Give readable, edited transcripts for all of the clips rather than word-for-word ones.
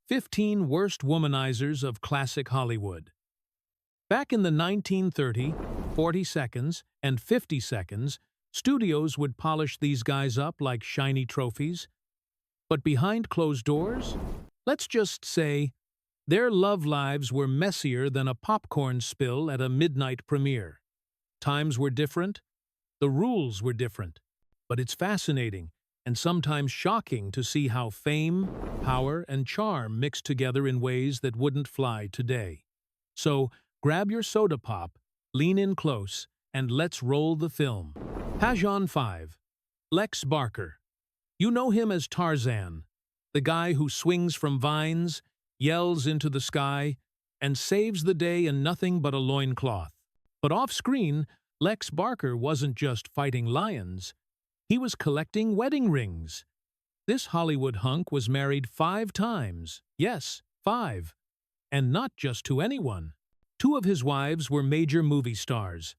15 Worst Womanizers of Classic Hollywood. Back in the 1930, 40 seconds, and 50 seconds, studios would polish these guys up like shiny trophies. But behind closed doors, let's just say, their love lives were messier than a popcorn spill at a midnight premiere. Times were different, the rules were different, but it's fascinating and sometimes shocking to see how fame, power, and charm mix together in ways that wouldn't fly today. So, grab your soda pop, lean in close, and let's roll the film. Pajon 5. Lex Barker. You know him as Tarzan, the guy who swings from vines, yells into the sky, and saves the day in nothing but a loincloth. But off-screen, Lex Barker wasn't just fighting lions. He was collecting wedding rings. This Hollywood hunk was married 5 times. Yes, 5. And not just to anyone. 2 of his wives were major movie stars.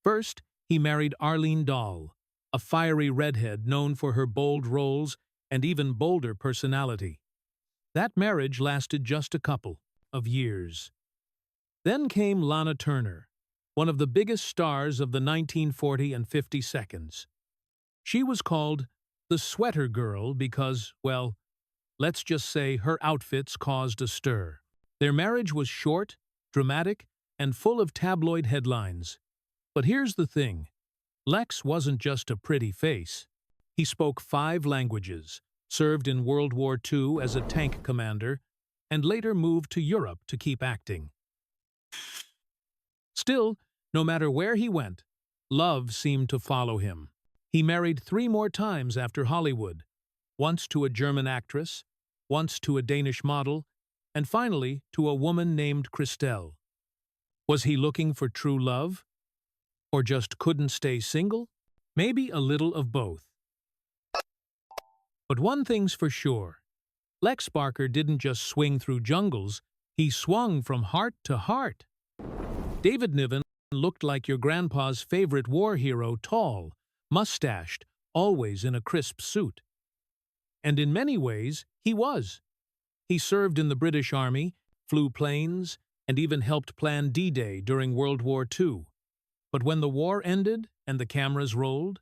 First, he married Arlene Dahl, a fiery redhead known for her bold roles and even bolder personality. That marriage lasted just a couple of years. Then came Lana Turner, one of the biggest stars of the 1940 and 50 seconds. She was called the Sweater Girl because, well, let's just say her outfits caused a stir. Their marriage was short, dramatic, and full of tabloid headlines. But here's the thing. Lex wasn't just a pretty face. He spoke 5 languages, served in World War II as a tank commander, and later moved to Europe to keep acting. Still, no matter where he went, love seemed to follow him. He married 3 more times after Hollywood, once to a German actress, once to a Danish model, and finally to a woman named Christelle. Was he looking for true love? Or just couldn't stay single? Maybe a little of both. But one thing's for sure. Lex Barker didn't just swing through jungles, he swung from heart to heart. David Niven looked like your grandpa's favorite war hero, tall, mustached, always in a crisp suit. And in many ways, he was. He served in the British Army, flew planes, and even helped plan D-Day during World War II. But when the war ended and the cameras rolled,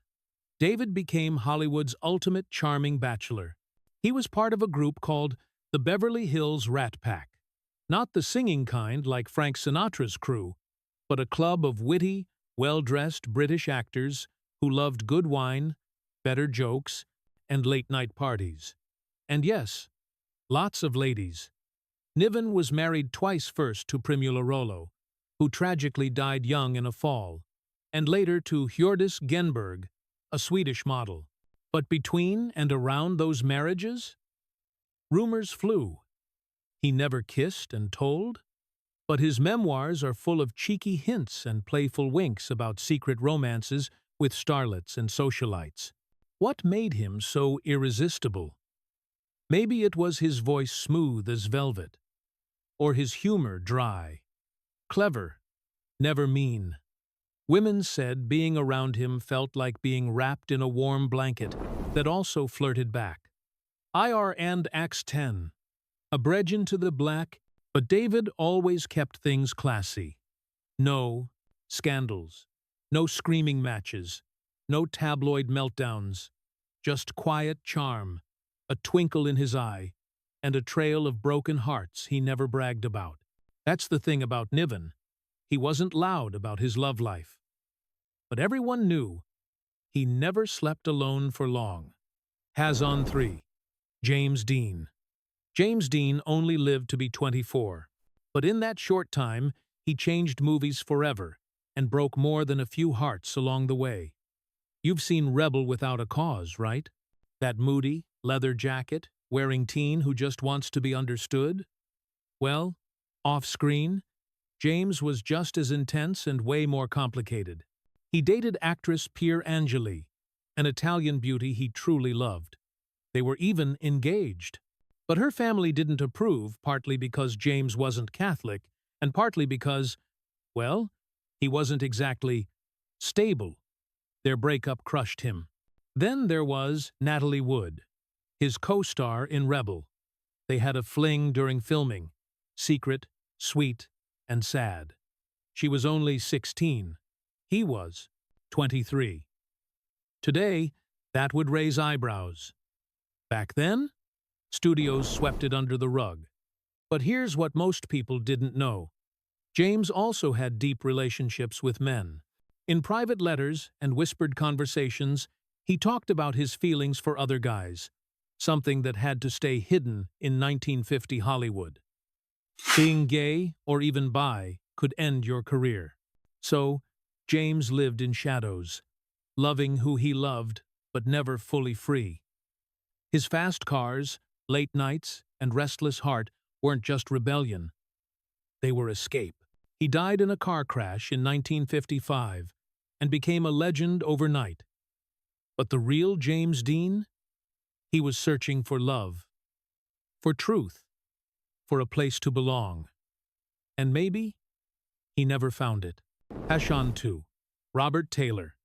David became Hollywood's ultimate charming bachelor. He was part of a group called the Beverly Hills Rat Pack. Not the singing kind like Frank Sinatra's crew, but a club of witty, well-dressed British actors who loved good wine, better jokes, and late-night parties. And yes, lots of ladies. Niven was married twice, first to Primula Rollo, who tragically died young in a fall, and later to Hjördis Genberg, a Swedish model. But between and around those marriages, rumors flew. He never kissed and told, but his memoirs are full of cheeky hints and playful winks about secret romances with starlets and socialites. What made him so irresistible? Maybe it was his voice smooth as velvet, or his humor dry, clever, never mean. Women said being around him felt like being wrapped in a warm blanket that also flirted back. IR and Acts 10. A bridge into the black, but David always kept things classy. No scandals, no screaming matches, no tabloid meltdowns, just quiet charm, a twinkle in his eye, and a trail of broken hearts he never bragged about. That's the thing about Niven. He wasn't loud about his love life. But everyone knew he never slept alone for long. Hazon 3. James Dean. James Dean only lived to be 24, but in that short time, he changed movies forever and broke more than a few hearts along the way. You've seen Rebel Without a Cause, right? That moody, leather jacket, wearing teen who just wants to be understood? Well, off-screen, James was just as intense and way more complicated. He dated actress Pier Angeli, an Italian beauty he truly loved. They were even engaged. But her family didn't approve, partly because James wasn't Catholic, and partly because, well, he wasn't exactly stable. Their breakup crushed him. Then there was Natalie Wood, his co-star in Rebel. They had a fling during filming, secret, sweet, and sad. She was only 16. He was 23. Today, that would raise eyebrows. Back then, studios swept it under the rug. But here's what most people didn't know. James also had deep relationships with men. In private letters and whispered conversations, he talked about his feelings for other guys, something that had to stay hidden in 1950 Hollywood. Being gay, or even bi, could end your career. So, James lived in shadows, loving who he loved, but never fully free. His fast cars, late nights, and restless heart weren't just rebellion. They were escape. He died in a car crash in 1955 and became a legend overnight. But the real James Dean? He was searching for love, for truth, for a place to belong. And maybe he never found it. Passion 2. Robert Taylor.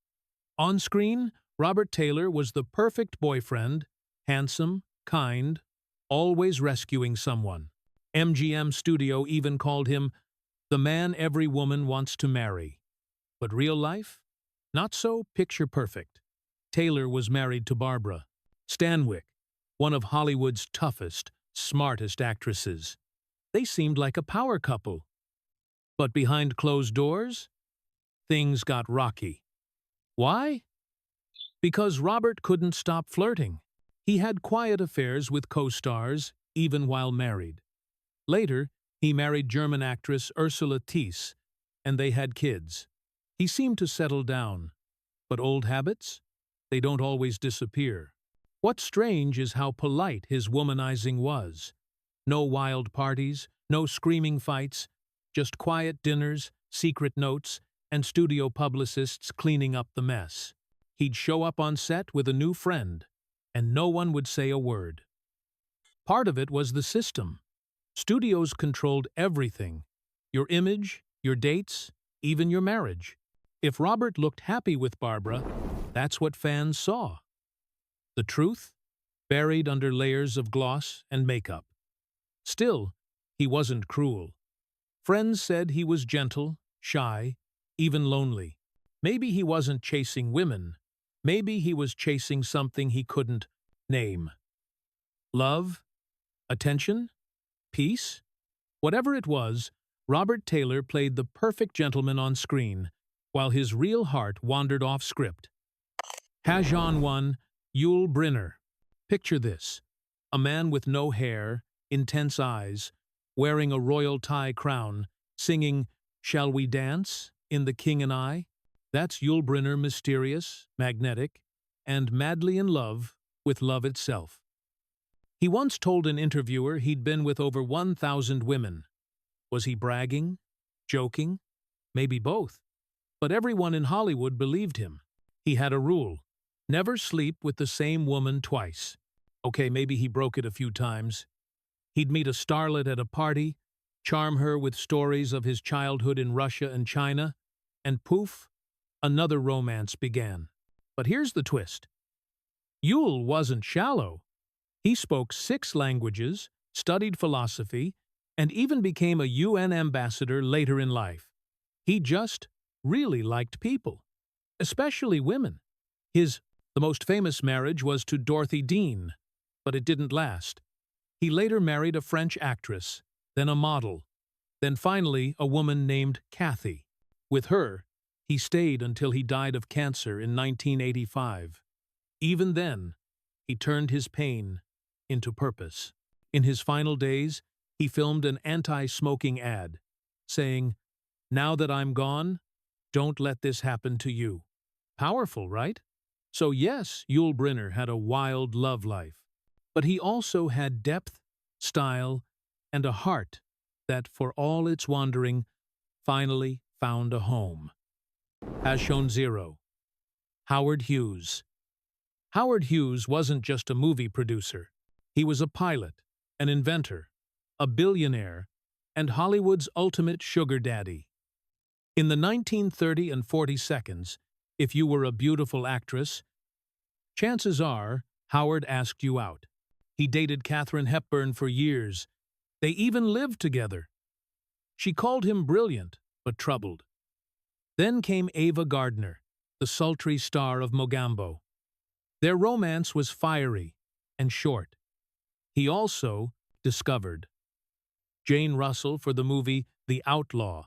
On screen, Robert Taylor was the perfect boyfriend, handsome, kind, always rescuing someone. MGM Studio even called him the man every woman wants to marry. But real life? Not so picture perfect. Taylor was married to Barbara Stanwyck, one of Hollywood's toughest, smartest actresses. They seemed like a power couple. But behind closed doors, things got rocky. Why? Because Robert couldn't stop flirting. He had quiet affairs with co-stars, even while married. Later, he married German actress Ursula Thiess, and they had kids. He seemed to settle down. But old habits? They don't always disappear. What's strange is how polite his womanizing was. No wild parties, no screaming fights, just quiet dinners, secret notes, and studio publicists cleaning up the mess. He'd show up on set with a new friend, and no one would say a word. Part of it was the system. Studios controlled everything: your image, your dates, even your marriage. If Robert looked happy with Barbara, that's what fans saw. The truth? Buried under layers of gloss and makeup. Still, he wasn't cruel. Friends said he was gentle, shy, even lonely. Maybe he wasn't chasing women. Maybe he was chasing something he couldn't name. Love? Attention? Peace? Whatever it was, Robert Taylor played the perfect gentleman on screen, while his real heart wandered off script. Passion 1. Yul Brynner. Picture this: a man with no hair, intense eyes, wearing a royal tie crown, singing "Shall We Dance?" in The King and I. That's Yul Brynner, mysterious, magnetic, and madly in love with love itself. He once told an interviewer he'd been with over 1,000 women. Was he bragging? Joking? Maybe both. But everyone in Hollywood believed him. He had a rule: never sleep with the same woman twice. Okay, maybe he broke it a few times. He'd meet a starlet at a party, charm her with stories of his childhood in Russia and China, and poof, another romance began. But here's the twist. Yul wasn't shallow. He spoke 6 languages, studied philosophy, and even became a UN ambassador later in life. He just really liked people, especially women. The most famous marriage was to Dorothy Dean, but it didn't last. He later married a French actress, then a model, then finally a woman named Kathy. With her, he stayed until he died of cancer in 1985. Even then, he turned his pain into purpose. In his final days, he filmed an anti-smoking ad, saying, "Now that I'm gone, don't let this happen to you." Powerful, right? So yes, Yul Brynner had a wild love life, but he also had depth, style, and a heart that, for all its wandering, finally found a home. Passion 0. Howard Hughes. Howard Hughes wasn't just a movie producer. He was a pilot, an inventor, a billionaire, and Hollywood's ultimate sugar daddy. In the 1930 and 40 seconds, if you were a beautiful actress, chances are Howard asked you out. He dated Katharine Hepburn for years. They even lived together. She called him brilliant, but troubled. Then came Ava Gardner, the sultry star of Mogambo. Their romance was fiery and short. He also discovered Jane Russell for the movie The Outlaw,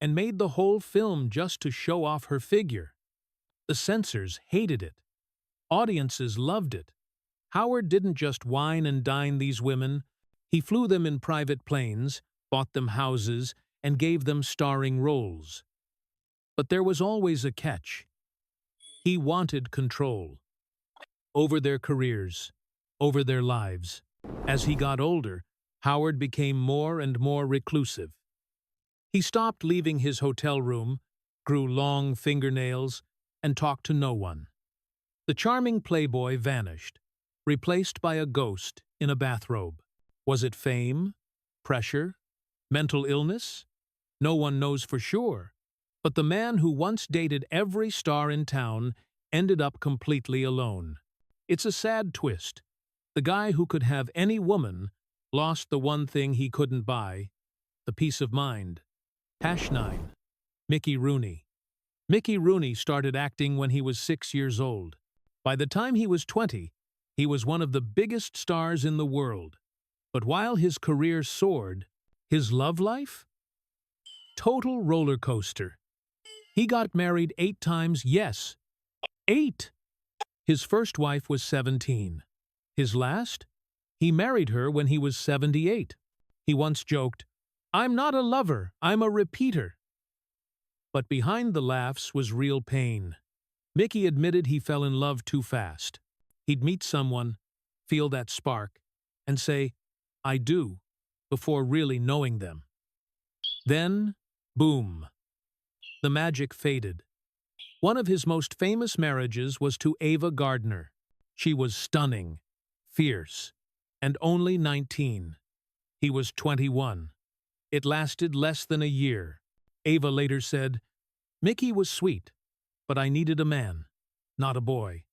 and made the whole film just to show off her figure. The censors hated it. Audiences loved it. Howard didn't just wine and dine these women. He flew them in private planes, bought them houses, and gave them starring roles. But there was always a catch. He wanted control over their careers, over their lives. As he got older, Howard became more and more reclusive. He stopped leaving his hotel room, grew long fingernails, and talked to no one. The charming playboy vanished, replaced by a ghost in a bathrobe. Was it fame? Pressure? Mental illness? No one knows for sure. But the man who once dated every star in town ended up completely alone. It's a sad twist. The guy who could have any woman lost the one thing he couldn't buy, the peace of mind. #9. Mickey Rooney. Mickey Rooney started acting when he was 6 years old. By the time he was 20, he was one of the biggest stars in the world. But while his career soared, his love life? Total roller coaster. He got married 8 times, yes, 8! His first wife was 17. His last? He married her when he was 78. He once joked, "I'm not a lover, I'm a repeater." But behind the laughs was real pain. Mickey admitted he fell in love too fast. He'd meet someone, feel that spark, and say, "I do," before really knowing them. Then, boom. The magic faded. One of his most famous marriages was to Ava Gardner. She was stunning, fierce, and only 19. He was 21. It lasted less than a year. Ava later said, "Mickey was sweet, but I needed a man, not a boy."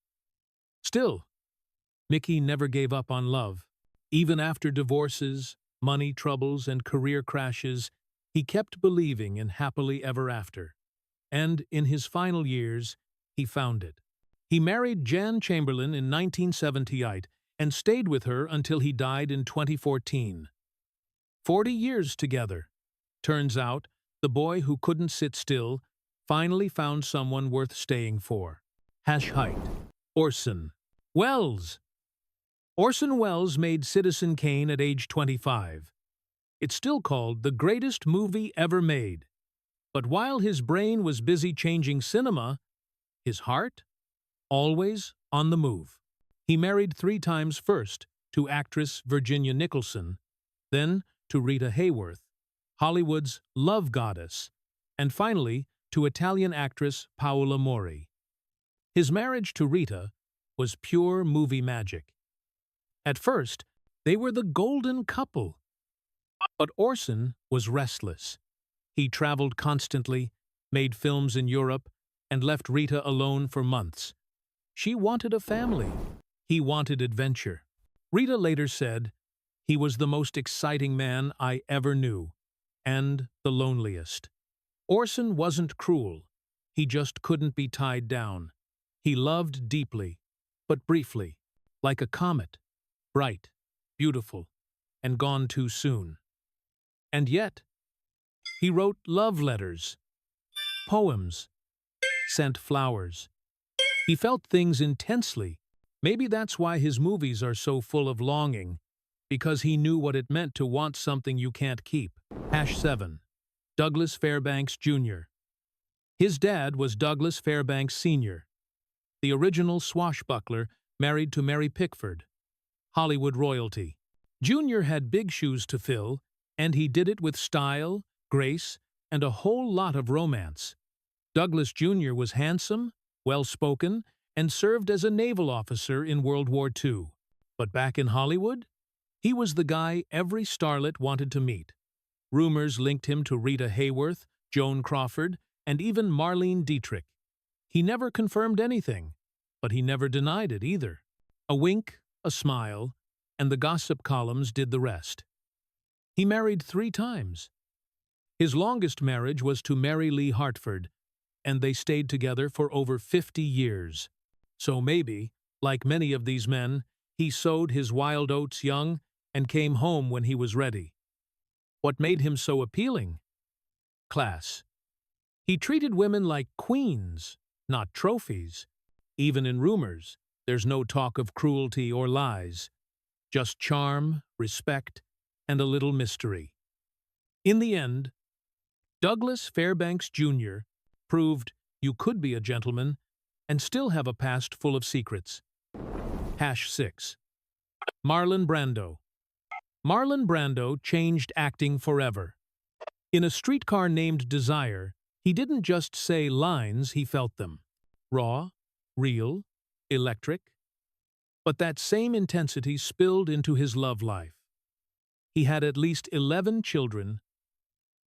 Still, Mickey never gave up on love. Even after divorces, money troubles, and career crashes, he kept believing in happily ever after. And in his final years, he found it. He married Jan Chamberlain in 1978 and stayed with her until he died in 2014. 40 years together. Turns out, the boy who couldn't sit still finally found someone worth staying for. #height. Orson Welles. Orson Welles made Citizen Kane at age 25. It's still called the greatest movie ever made. But while his brain was busy changing cinema, his heart? Always on the move. He married 3 times, first to actress Virginia Nicholson, then to Rita Hayworth, Hollywood's love goddess, and finally to Italian actress Paola Mori. His marriage to Rita was pure movie magic. At first, they were the golden couple. But Orson was restless. He traveled constantly, made films in Europe, and left Rita alone for months. She wanted a family. He wanted adventure. Rita later said, "He was the most exciting man I ever knew, and the loneliest." Orson wasn't cruel. He just couldn't be tied down. He loved deeply, but briefly, like a comet, bright, beautiful, and gone too soon. And yet, he wrote love letters, poems, sent flowers. He felt things intensely. Maybe that's why his movies are so full of longing, because he knew what it meant to want something you can't keep. #7. Douglas Fairbanks, Jr. His dad was Douglas Fairbanks, Sr., the original swashbuckler married to Mary Pickford, Hollywood royalty. Jr. had big shoes to fill, and he did it with style, grace, and a whole lot of romance. Douglas Jr. was handsome, well-spoken, and served as a naval officer in World War II. But back in Hollywood, he was the guy every starlet wanted to meet. Rumors linked him to Rita Hayworth, Joan Crawford, and even Marlene Dietrich. He never confirmed anything, but he never denied it either. A wink, a smile, and the gossip columns did the rest. He married 3 times. His longest marriage was to Mary Lee Hartford, and they stayed together for over 50 years. So maybe, like many of these men, he sowed his wild oats young and came home when he was ready. What made him so appealing? Class. He treated women like queens, not trophies. Even in rumors, there's no talk of cruelty or lies, just charm, respect, and a little mystery. In the end, Douglas Fairbanks Jr. proved you could be a gentleman and still have a past full of secrets. #6. Marlon Brando. Marlon Brando changed acting forever. In A Streetcar Named Desire, he didn't just say lines, he felt them. Raw, real, electric. But that same intensity spilled into his love life. He had at least 11 children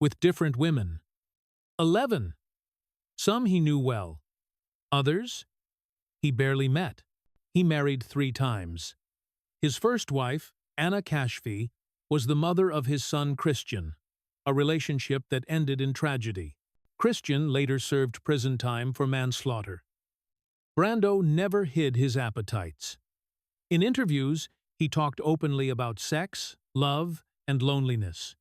with different women. 11! Some he knew well. Others, he barely met. He married 3 times. His first wife, Anna Kashfi, was the mother of his son Christian, a relationship that ended in tragedy. Christian later served prison time for manslaughter. Brando never hid his appetites. In interviews, he talked openly about sex, love, and loneliness.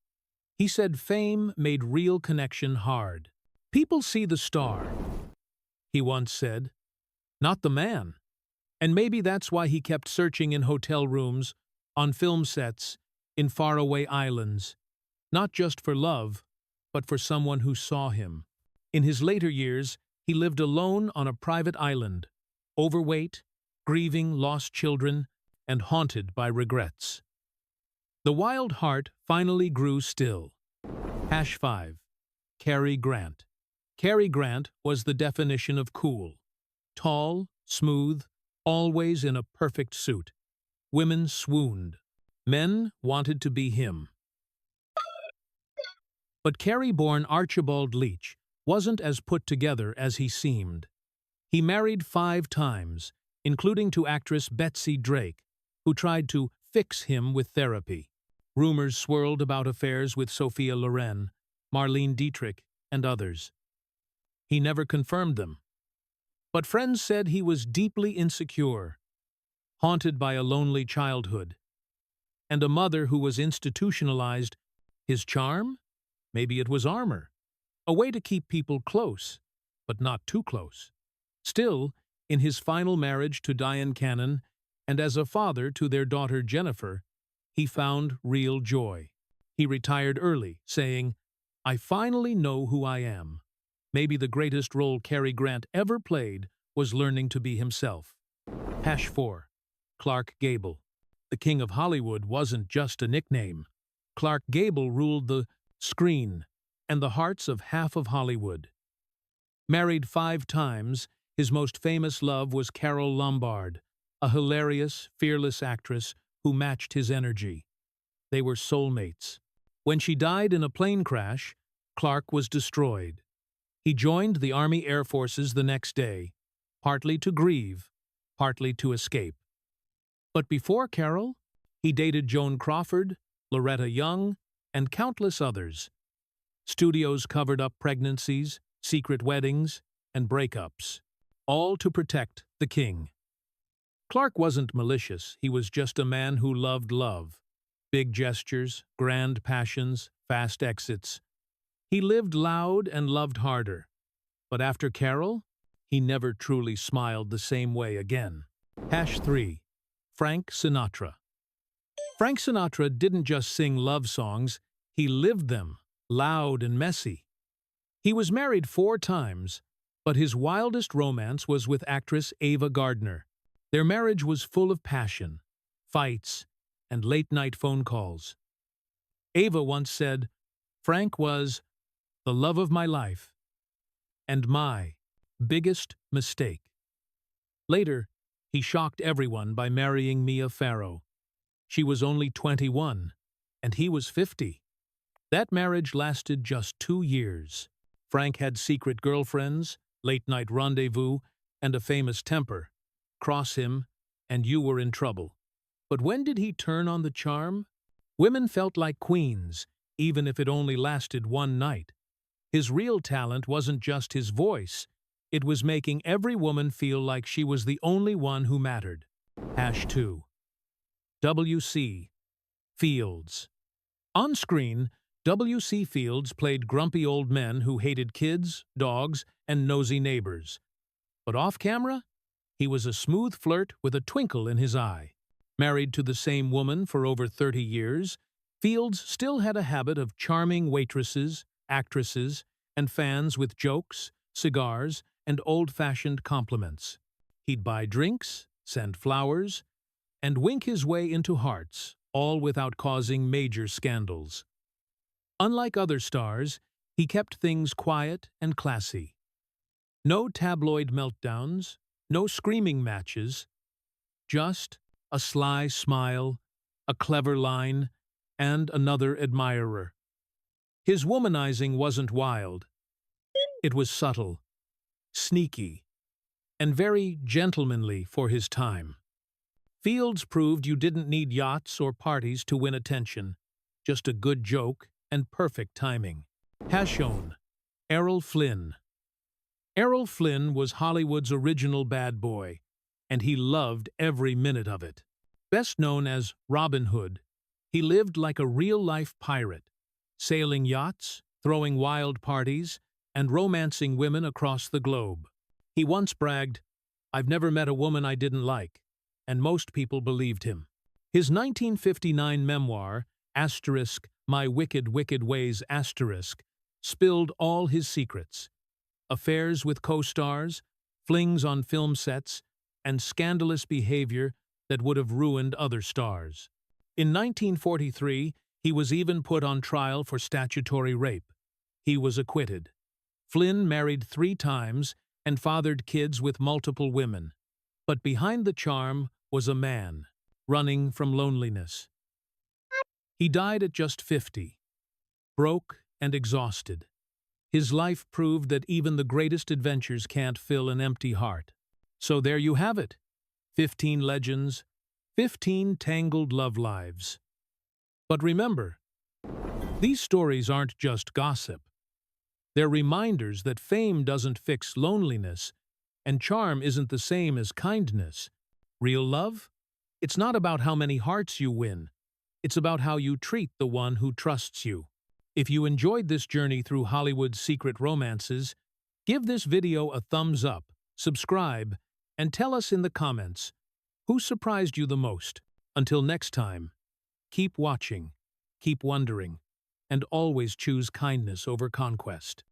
He said fame made real connection hard. "People see the star," he once said, "not the man." And maybe that's why he kept searching in hotel rooms, on film sets, in faraway islands, not just for love, but for someone who saw him. In his later years, he lived alone on a private island, overweight, grieving lost children, and haunted by regrets. The wild heart finally grew still. #5. Cary Grant. Cary Grant was the definition of cool. Tall, smooth, always in a perfect suit. Women swooned. Men wanted to be him. But Cary-born Archibald Leach wasn't as put together as he seemed. He married 5 times, including to actress Betsy Drake, who tried to fix him with therapy. Rumors swirled about affairs with Sophia Loren, Marlene Dietrich, and others. He never confirmed them. But friends said he was deeply insecure, haunted by a lonely childhood, and a mother who was institutionalized. His charm? Maybe it was armor, a way to keep people close, but not too close. Still, in his final marriage to Diane Cannon, and as a father to their daughter Jennifer, he found real joy. He retired early, saying, "I finally know who I am." Maybe the greatest role Cary Grant ever played was learning to be himself. #4. Clark Gable. The King of Hollywood wasn't just a nickname. Clark Gable ruled the screen and the hearts of half of Hollywood. Married 5 times, his most famous love was Carole Lombard, a hilarious, fearless actress who matched his energy. They were soulmates. When she died in a plane crash, Clark was destroyed. He joined the Army Air Forces the next day, partly to grieve, partly to escape. But before Carole, he dated Joan Crawford, Loretta Young, and countless others. Studios covered up pregnancies, secret weddings, and breakups, all to protect the king. Clark wasn't malicious, he was just a man who loved love. Big gestures, grand passions, fast exits. He lived loud and loved harder. But after Carole, he never truly smiled the same way again. #3. Frank Sinatra. Frank Sinatra didn't just sing love songs, he lived them, loud and messy. He was married 4 times, but his wildest romance was with actress Ava Gardner. Their marriage was full of passion, fights, and late-night phone calls. Ava once said, "Frank was the love of my life and my biggest mistake." Later, he shocked everyone by marrying Mia Farrow. She was only 21, and he was 50. That marriage lasted just 2 years. Frank had secret girlfriends, late-night rendezvous, and a famous temper. Cross him, and you were in trouble. But when did he turn on the charm? Women felt like queens, even if it only lasted one night. His real talent wasn't just his voice. It was making every woman feel like she was the only one who mattered. Hash 2. W.C. Fields. On screen, W.C. Fields played grumpy old men who hated kids, dogs, and nosy neighbors. But off-camera, he was a smooth flirt with a twinkle in his eye. Married to the same woman for over 30 years, Fields still had a habit of charming waitresses, actresses, and fans with jokes, cigars, and old-fashioned compliments. He'd buy drinks, send flowers, and wink his way into hearts, all without causing major scandals. Unlike other stars, he kept things quiet and classy. No tabloid meltdowns, no screaming matches, just a sly smile, a clever line, and another admirer. His womanizing wasn't wild. It was subtle, sneaky, and very gentlemanly for his time. Fields proved you didn't need yachts or parties to win attention, just a good joke and perfect timing. Has shown. Errol Flynn. Errol Flynn was Hollywood's original bad boy, and he loved every minute of it. Best known as Robin Hood, he lived like a real-life pirate, sailing yachts, throwing wild parties, and romancing women across the globe. He once bragged, "I've never met a woman I didn't like," and most people believed him. His 1959 memoir, My Wicked, Wicked Ways, spilled all his secrets. Affairs with co-stars, flings on film sets, and scandalous behavior that would have ruined other stars. In 1943, he was even put on trial for statutory rape. He was acquitted. Flynn married 3 times and fathered kids with multiple women. But behind the charm was a man, running from loneliness. He died at just 50, broke and exhausted. His life proved that even the greatest adventures can't fill an empty heart. So there you have it. 15 legends, 15 tangled love lives. But remember, these stories aren't just gossip. They're reminders that fame doesn't fix loneliness, and charm isn't the same as kindness. Real love? It's not about how many hearts you win. It's about how you treat the one who trusts you. If you enjoyed this journey through Hollywood's secret romances, give this video a thumbs up, subscribe, and tell us in the comments who surprised you the most. Until next time, keep watching, keep wondering, and always choose kindness over conquest.